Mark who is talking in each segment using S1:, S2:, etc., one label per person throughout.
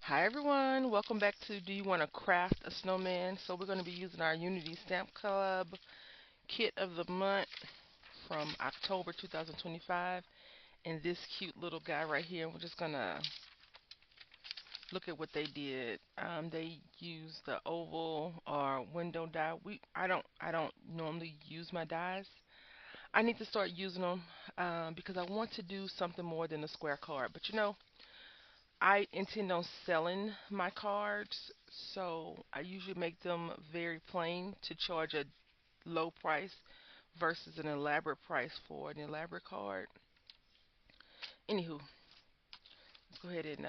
S1: Hi everyone, welcome back to Do You Want to Craft a Snowman? So we're going to be using our Unity Stamp Club kit of the month from October 2025 and this cute little guy right here. We're just going to look at what they did. They used the oval or window die. I don't normally use my dies. I need to start using them because I want to do something more than a square card. But I intend on selling my cards, so I usually make them very plain to charge a low price versus an elaborate price for an elaborate card. Anywho, let's go ahead and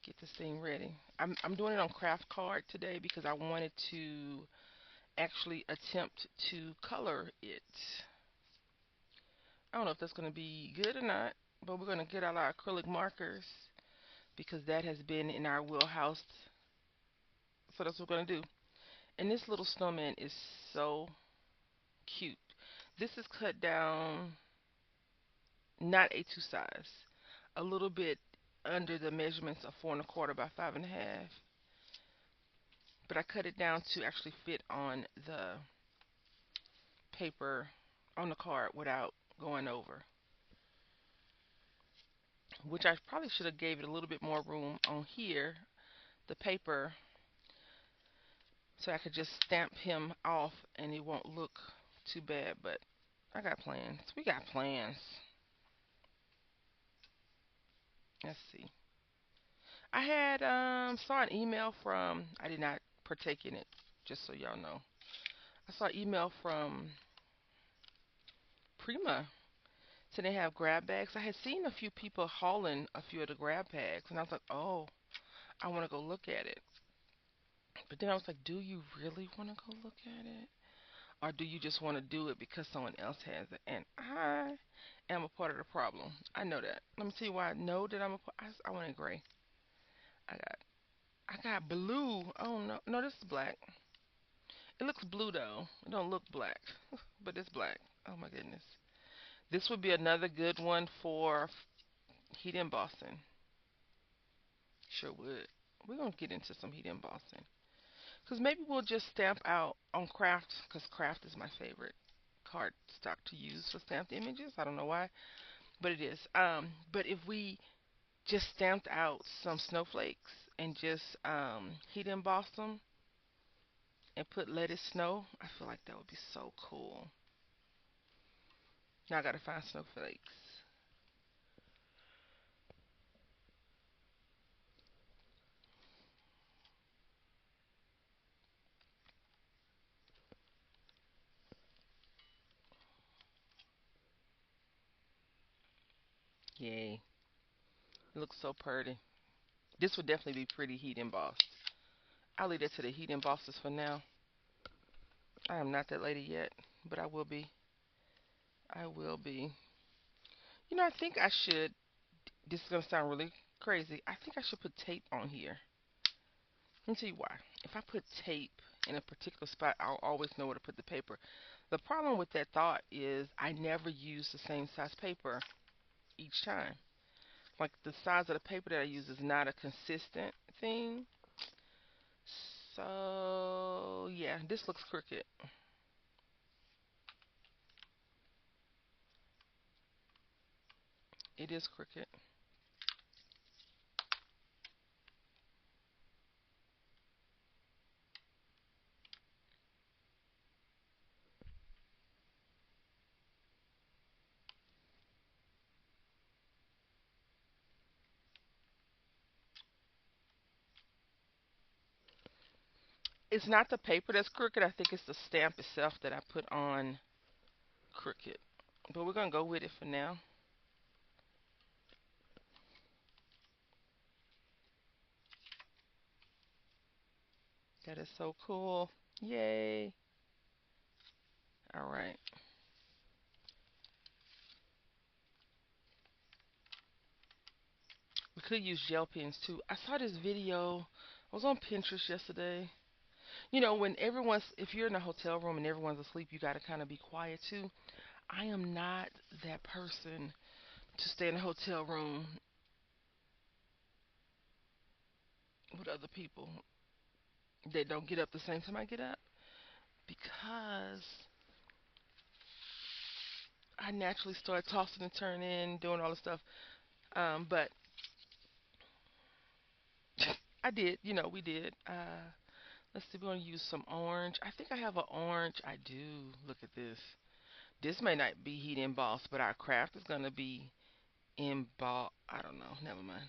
S1: get this thing ready. I'm doing it on craft card today because I wanted to actually attempt to color it. I don't know if that's going to be good or not, but we're going to get out our acrylic markers because that has been in our wheelhouse. So that's what we're going to do. And this little snowman is so cute. This is cut down, not A2 size, a little bit under the measurements of 4 1/4 by 5 1/2. But I cut it down to actually fit on the paper on the card without going over. Which I probably should have gave it a little bit more room on here, the paper, so I could just stamp him off and it won't look too bad. But I got plans. We got plans. Let's see. I had saw an email from I did not partake in it, just so y'all know. I saw an email from Prima. So they have grab bags. I had seen a few people hauling a few of the grab bags and I was like, "Oh, I want to go look at it." But then I was like, "Do you really want to go look at it? Or do you just want to do it because someone else has it?" And I am a part of the problem. I know that. Let me tell you why I know that I'm a part. I want it gray. I got I got blue. Oh no. No, this is black. It looks blue though. It don't look black, but it's black. Oh my goodness. This would be another good one for heat embossing. Sure would. We're gonna get into some heat embossing. Cause maybe we'll just stamp out on craft. Cause craft is my favorite card stock to use for stamped images. I don't know why, but it is. But if we just stamped out some snowflakes and just heat emboss them and put let it snow, I feel like that would be so cool. Now I gotta find snowflakes. Yay. It looks so pretty. This would definitely be pretty heat embossed. I'll leave that to the heat embossers for now. I am not that lady yet, but I will be. I will be. I think I should. This is going to sound really crazy. I think I should put tape on here. Let me tell you why. If I put tape in a particular spot, I'll always know where to put the paper. The problem with that thought is I never use the same size paper each time. Like the size of the paper that I use is not a consistent thing. So, yeah, this looks crooked. It is crooked. It's not the paper that's crooked. I think it's the stamp itself that I put on crooked. But we're going to go with it for now. That is so cool. Yay. All right. We could use gel pens too. I saw this video. I was on Pinterest yesterday. When if you're in a hotel room and everyone's asleep, you got to kind of be quiet too. I am not that person to stay in a hotel room other people that don't get up the same time I get up because I naturally start tossing and turning, doing all the stuff. But I did, we did. Let's see, we're gonna use some orange. I think I have an orange. I do. Look at this. This may not be heat embossed, but our craft is gonna be embossed. I don't know. Never mind.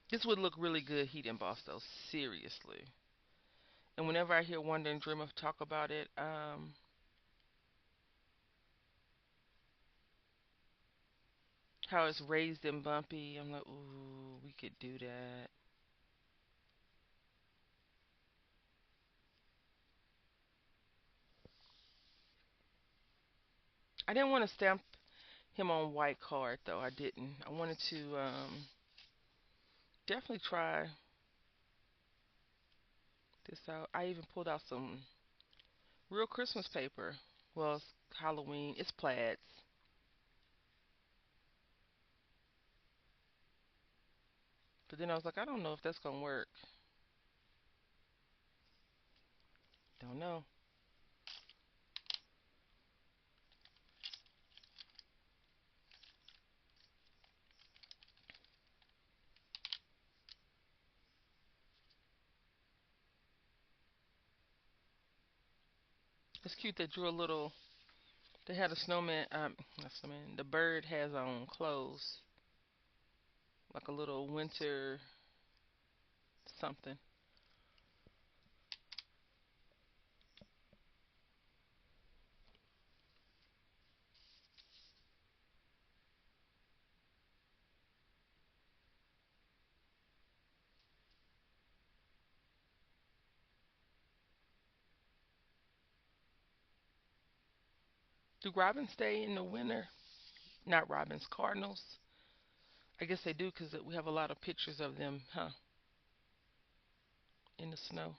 S1: This would look really good heat embossed though. Seriously. And whenever I hear Wonder and Dreamer talk about it, how it's raised and bumpy, I'm like, ooh, we could do that. I didn't want to stamp him on white card though. I didn't. I wanted to definitely try this out. I even pulled out some real Christmas paper. Well, it's Halloween. It's plaids. But then I was like, I don't know if that's gonna work. Don't know. It's cute. They drew a little. They had a snowman. Not snowman. The bird has on clothes, like a little winter something. Do robins stay in the winter? Not robins. Cardinals. I guess they do because we have a lot of pictures of them, huh? In the snow.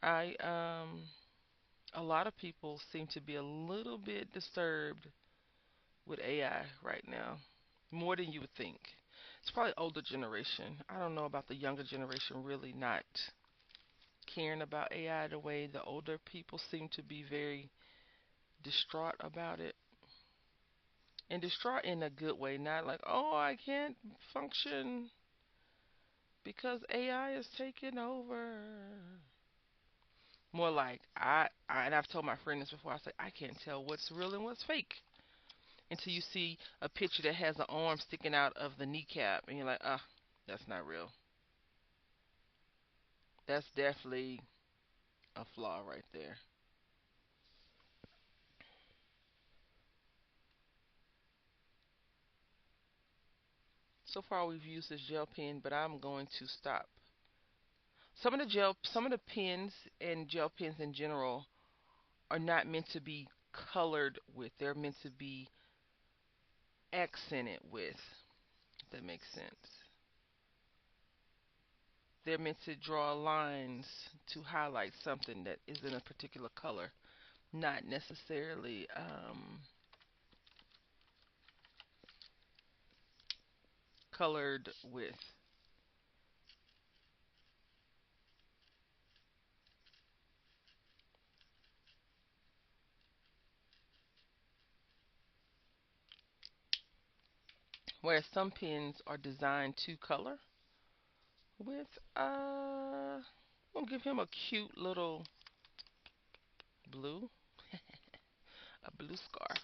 S1: I A lot of people seem to be a little bit disturbed with AI right now, more than you would think. It's probably older generation. I don't know about the younger generation really not caring about AI the way the older people seem to be very distraught about it. And distraught in a good way, not like, oh, I can't function because AI is taking over. More like and I've told my friend this before. I say I can't tell what's real and what's fake until you see a picture that has an arm sticking out of the kneecap, and you're like, ah, that's not real. That's definitely a flaw right there. So far, we've used this gel pen, but I'm going to stop. Some of the pens and gel pens in general are not meant to be colored with. They're meant to be accented with. If that makes sense. They're meant to draw lines to highlight something that is in a particular color, not necessarily colored with. Whereas some pens are designed to color with. We'll give him a cute little blue, a blue scarf,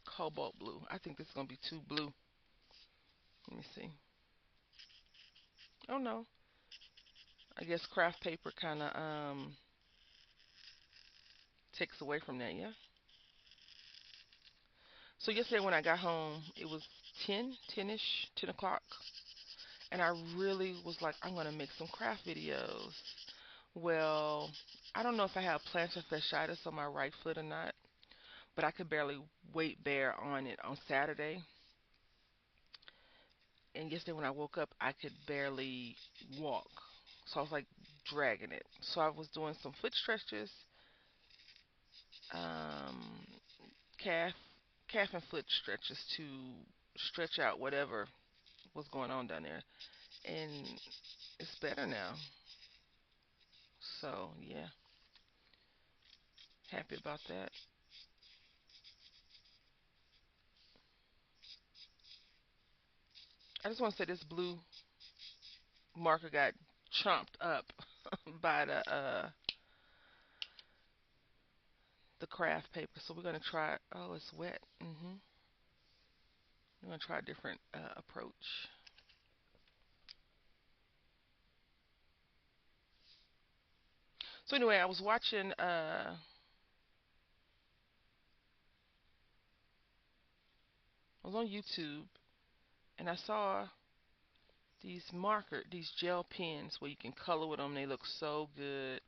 S1: cobalt blue. I think this is gonna be too blue. Let me see. Oh no, I guess craft paper kind of takes away from that. Yeah. So yesterday when I got home, it was 10ish, 10 o'clock, and I really was like, I'm gonna make some craft videos. Well, I don't know if I have plantar fasciitis on my right foot or not, but I could barely weight bear on it on Saturday. And yesterday when I woke up, I could barely walk. So I was like dragging it. So I was doing some foot stretches um, calf calf and foot stretches to stretch out whatever was going on down there, and it's better now. So yeah, happy about that. I just want to say this blue marker got chomped up by the craft paper, so we're gonna try. Oh, it's wet. We're gonna try a different approach. So anyway, I was on YouTube, and I saw these gel pens where you can color with them. They look so good.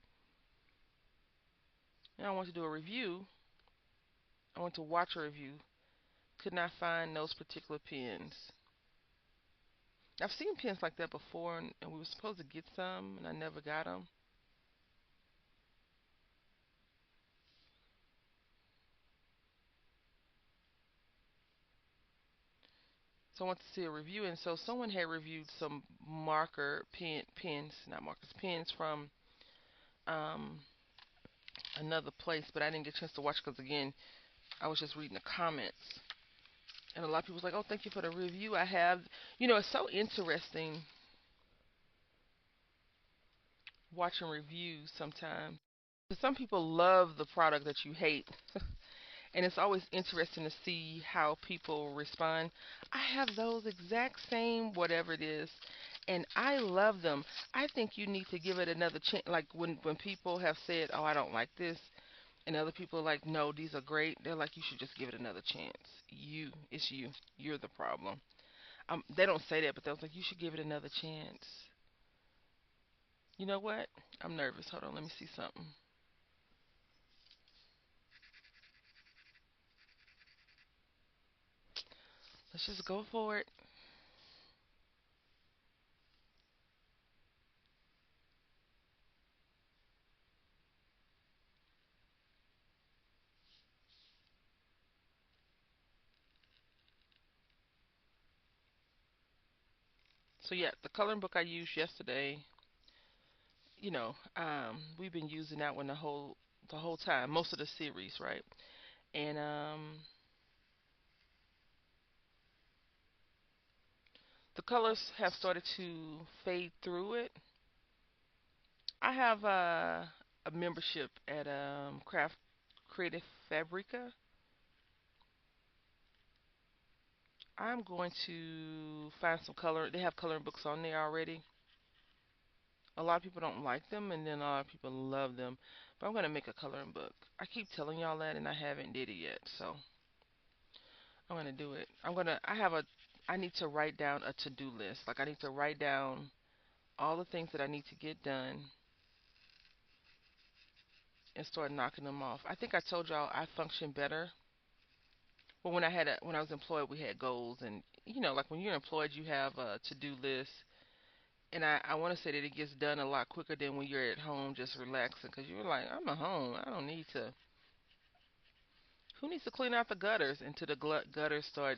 S1: And I want to do a review. I went to watch a review. Could not find those particular pens. I've seen pens like that before, and we were supposed to get some, and I never got them. So I went to see a review, and so someone had reviewed some not markers, pens from um, another place, but I didn't get a chance to watch because again, I was just reading the comments, and a lot of people was like, "Oh, thank you for the review." I have, it's so interesting watching reviews sometimes. Some people love the product that you hate, and it's always interesting to see how people respond. I have those exact same whatever it is, and I love them. I think you need to give it another chance. Like when people have said, "Oh, I don't like this," and other people are like, "No, these are great." They're like, "You should just give it another chance." It's you. You're the problem. They don't say that, but they're like, "You should give it another chance." You know what? I'm nervous. Hold on, let me see something. Let's just go for it. So yeah, the coloring book I used yesterday, we've been using that one the whole time, most of the series, right? And the colors have started to fade through it. I have a membership at Craft Creative Fabrica. I'm going to find some color. They have coloring books on there already. A lot of people don't like them, and then a lot of people love them. But I'm gonna make a coloring book. I keep telling y'all that, and I haven't did it yet. So I'm gonna do it. I need to write down a to-do list. Like I need to write down all the things that I need to get done and start knocking them off. I think I told y'all I function better. Well, when I was employed, we had goals, and like when you're employed, you have a to-do list. And I want to say that it gets done a lot quicker than when you're at home just relaxing because you're like, I'm at home. I don't need to. Who needs to clean out the gutters until the gutters start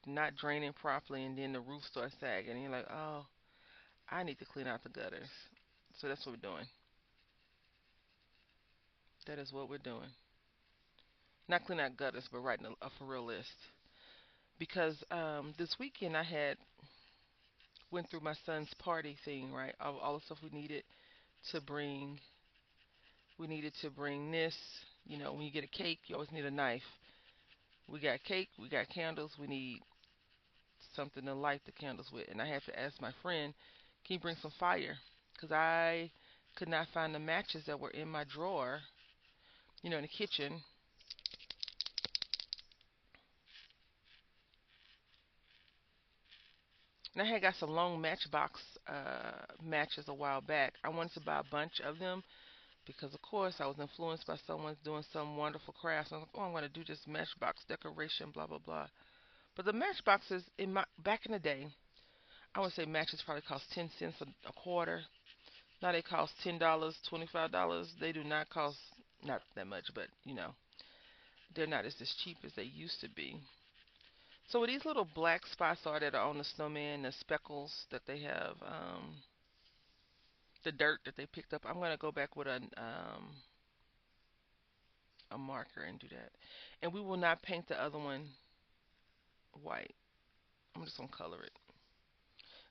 S1: not draining properly and then the roof starts sagging? And you're like, oh, I need to clean out the gutters. So that's what we're doing. That is what we're doing. Not clean out gutters, but writing a for real list. Because this weekend I had went through my son's party thing, right? All the stuff we needed to bring. We needed to bring this. When you get a cake, you always need a knife. We got cake, we got candles, we need something to light the candles with. And I had to ask my friend, can you bring some fire? Because I could not find the matches that were in my drawer, in the kitchen. And I had got some long matchbox matches a while back. I wanted to buy a bunch of them because, of course, I was influenced by someone doing some wonderful crafts. I was like, oh, I'm going to do this matchbox decoration, blah, blah, blah. But the matchboxes, back in the day, I would say matches probably cost 10 cents a quarter. Now they cost $10, $25. They do not cost not that much, but. they're not as cheap as they used to be. So with these little black spots are that are on the snowman, the speckles that they have, the dirt that they picked up, I'm gonna go back with a marker and do that. And we will not paint the other one white. I'm just gonna color it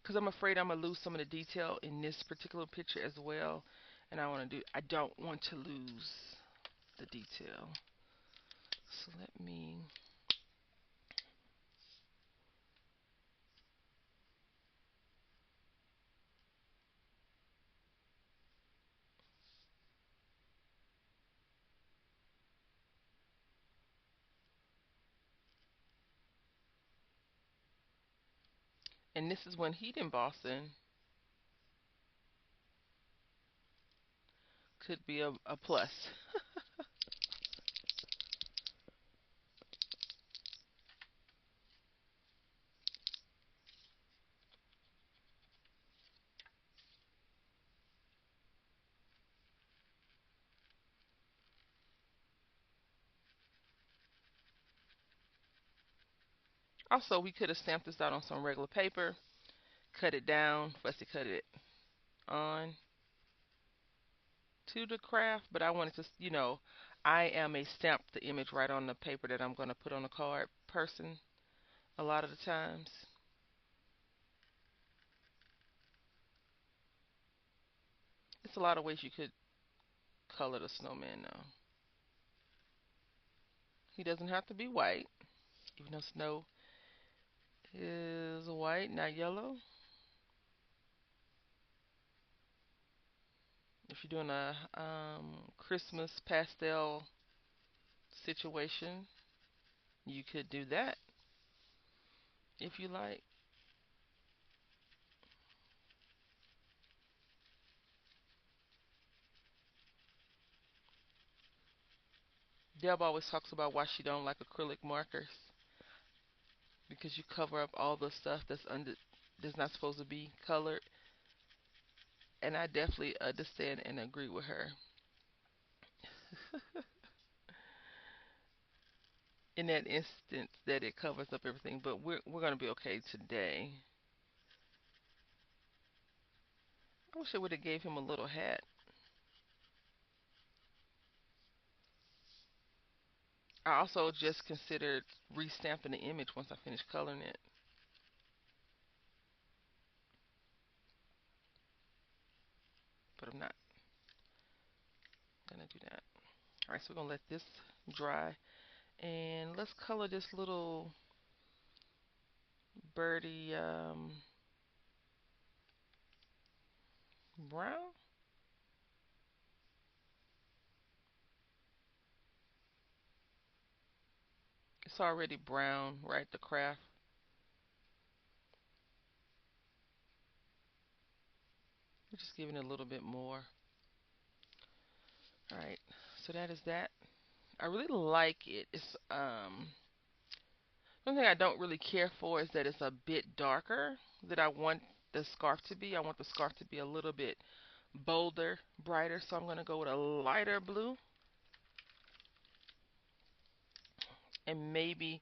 S1: because I'm afraid I'm gonna lose some of the detail in this particular picture as well. And I don't want to lose the detail. So let me, and this is when heat embossing could be a plus. Also, we could have stamped this out on some regular paper, cut it down, fussy cut it on to the craft, but I wanted to, I am a stamp the image right on the paper that I'm going to put on the card person a lot of the times. It's a lot of ways you could color the snowman now. He doesn't have to be white, even though snow is white, not yellow. If you're doing a Christmas pastel situation, you could do that if you like. Deb always talks about why she don't like acrylic markers because you cover up all the stuff that's not supposed to be colored, and I definitely understand and agree with her in that instance that it covers up everything. But we're gonna be okay today. I wish I would have gave him a little hat. I also just considered restamping the image once I finish coloring it, but I'm not gonna do that. All right, so we're gonna let this dry, and let's color this little birdie brown. It's already brown, right? The craft. We're just giving it a little bit more. All right, so that is that. I really like it. It's one thing I don't really care for is that it's a bit darker than I want the scarf to be. I want the scarf to be a little bit bolder, brighter, so I'm going to go with a lighter blue, and maybe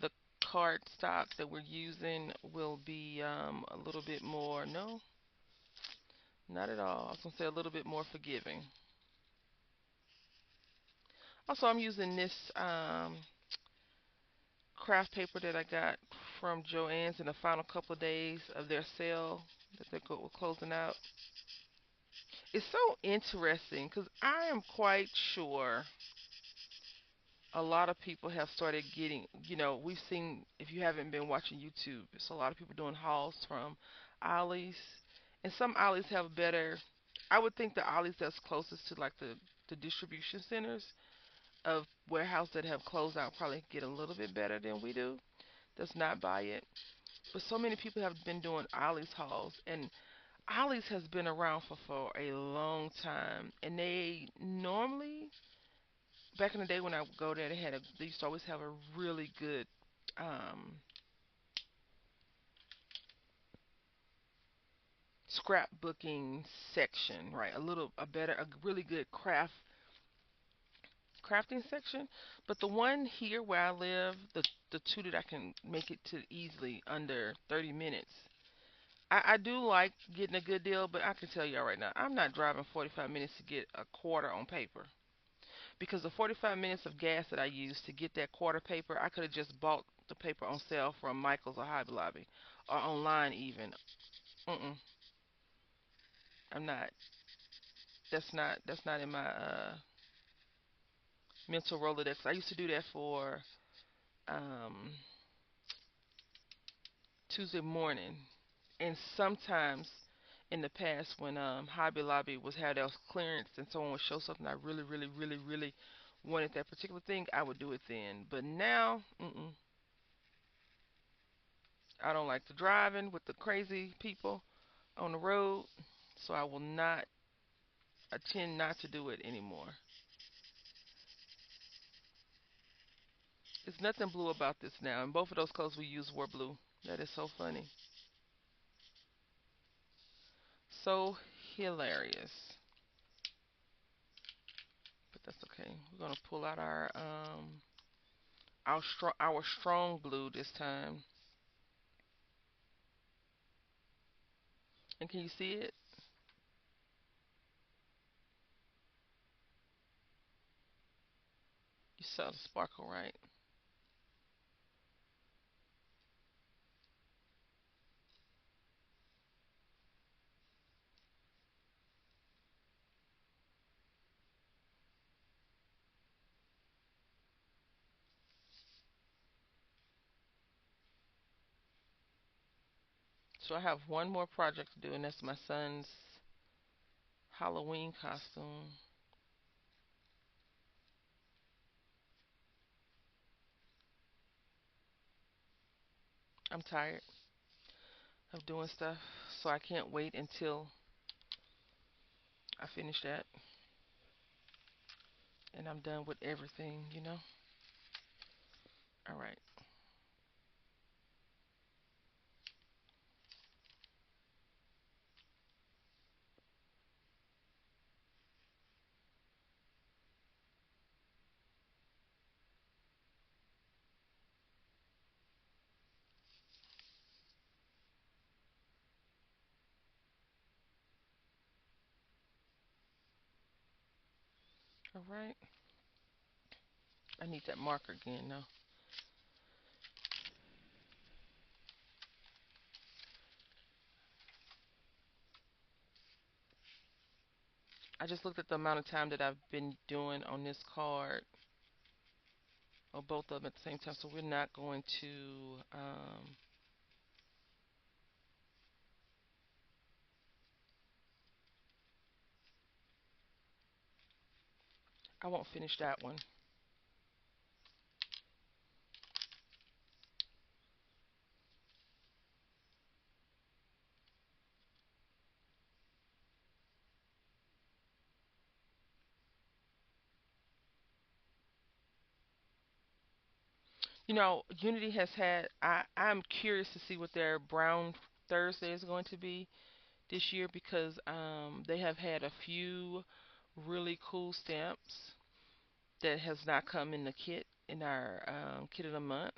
S1: the cardstock that we're using will be a little bit more, no, not at all. I was going to say a little bit more forgiving. Also, I'm using this craft paper that I got from Joann's in the final couple of days of their sale that were closing out. It's so interesting because I am quite sure a lot of people have started getting, we've seen, if you haven't been watching YouTube, it's a lot of people doing hauls from Ollie's. And some Ollie's have better, I would think the Ollie's that's closest to like the distribution centers of warehouse that have closed out probably get a little bit better than we do. Does not buy it. But so many people have been doing Ollie's hauls. And Ollie's has been around for a long time. And they normally, back in the day when I would go there, they used to always have a really good scrapbooking section, right? A really good crafting section, but the one here where I live, the two that I can make it to easily under 30 minutes. I do like getting a good deal, but I can tell y'all right now, I'm not driving 45 minutes to get a quarter on paper. Because the 45 minutes of gas that I used to get that quarter paper, I could have just bought the paper on sale from Michael's or Hobby Lobby or online even. Mm-mm, I'm not. That's not in my mental Rolodex. I used to do that for um, Tuesday morning, and sometimes in the past when Hobby Lobby was had else clearance and someone would show something I really, really, really, really wanted that particular thing, I would do it then. But now, I don't like the driving with the crazy people on the road, so I will not. I tend not to do it anymore. There's nothing blue about this now, and both of those clothes we used were blue. That is so funny, so hilarious. But that's okay. We're gonna pull out our strong blue this time. And can you see it? You saw the sparkle, right? So I have one more project to do, and that's my son's Halloween costume. I'm tired of doing stuff, so I can't wait until I finish that and I'm done with everything. All right, all right. I need that marker again, though. I just looked at the amount of time that I've been doing on this card, or both of them at the same time, so we're not going to. I won't finish that one. Unity has had. I'm curious to see what their Brown Thursday is going to be this year because they have had a few really cool stamps that has not come in the kit in our kit of the month,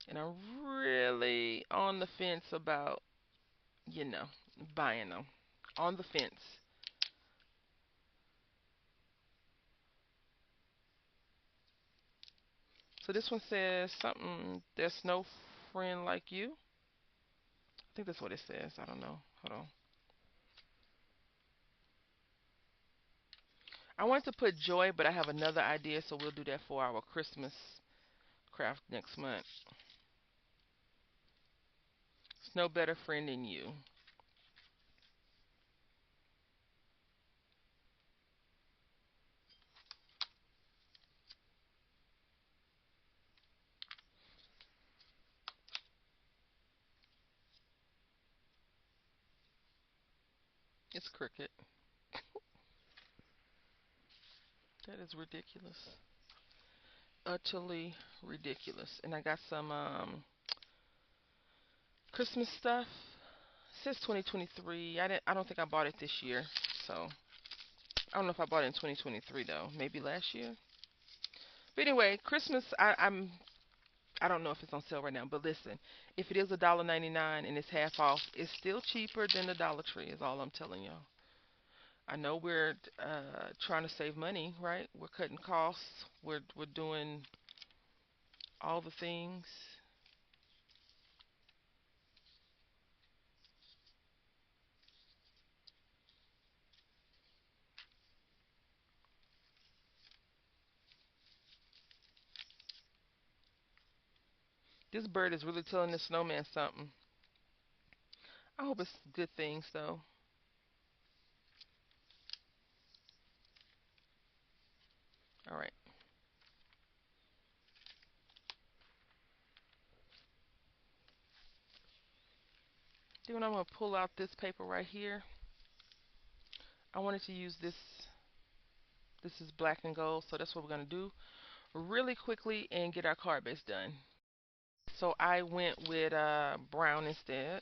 S1: and I'm really on the fence about you know buying them. On the fence. So this one says something. There's no friend like you. I think that's what it says. I don't know. Hold on. I want to put joy, but I have another idea, so we'll do that for our Christmas craft next month. There's no better friend than you. It's cricket. That is ridiculous. Utterly ridiculous. And I got some Christmas stuff. It says 2023. I don't think I bought it this year. So I don't know if I bought it in 2023 though. Maybe last year. But anyway, Christmas. I don't know if it's on sale right now. But listen, if it is $1.99 and it's half off, it's still cheaper than the Dollar Tree. Is all I'm telling y'all. I know we're trying to save money, right? We're cutting costs. We're doing all the things. This bird is really telling the snowman something. I hope it's good things though. All right. Then I'm gonna pull out this paper right here. I wanted to use this. This is black and gold, so that's what we're gonna do really quickly and get our card base done. So I went with brown instead.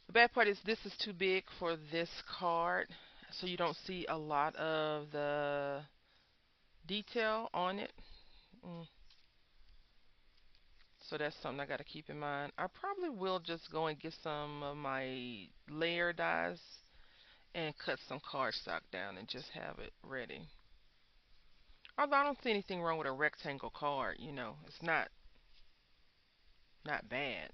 S1: The bad part is this is too big for this card, so you don't see a lot of the detail on it. Mm. So that's something I got to keep in mind. I probably will just go and get some of my layer dies and cut some cardstock down and just have it ready. Although I don't see anything wrong with a rectangle card, it's not bad.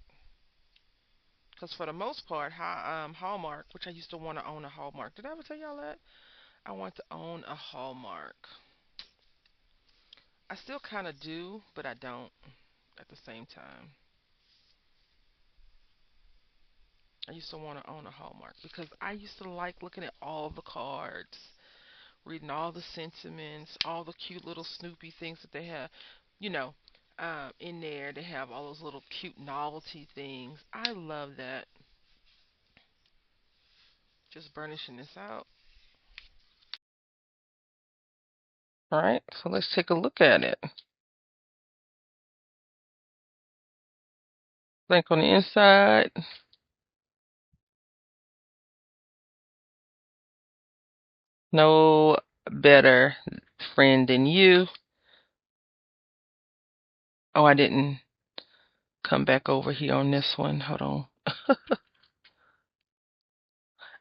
S1: Because for the most part, Hallmark, which I used to want to own a Hallmark. Did I ever tell y'all that? I want to own a Hallmark. I still kind of do, but I don't at the same time. I used to want to own a Hallmark because I used to like looking at all the cards, reading all the sentiments, all the cute little Snoopy things that they have. You know, in there they have all those little cute novelty things. I love that. Just burnishing this out. All right, so let's take a look at it. Blank on the inside. No better friend than you. Oh, I didn't come back over here on this one. Hold on.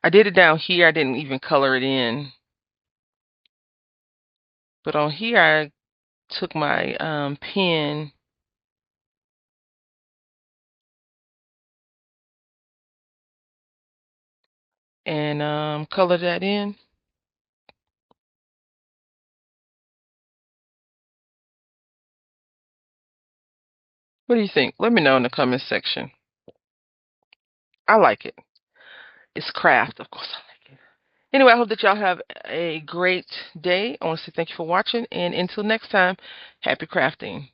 S1: I did it down here. I didn't even color it in. But on here, I took my pen and colored that in. What do you think? Let me know in the comment section. I like it. It's craft, of course I like it. Anyway, I hope that y'all have a great day. I want to say thank you for watching, and until next time, happy crafting.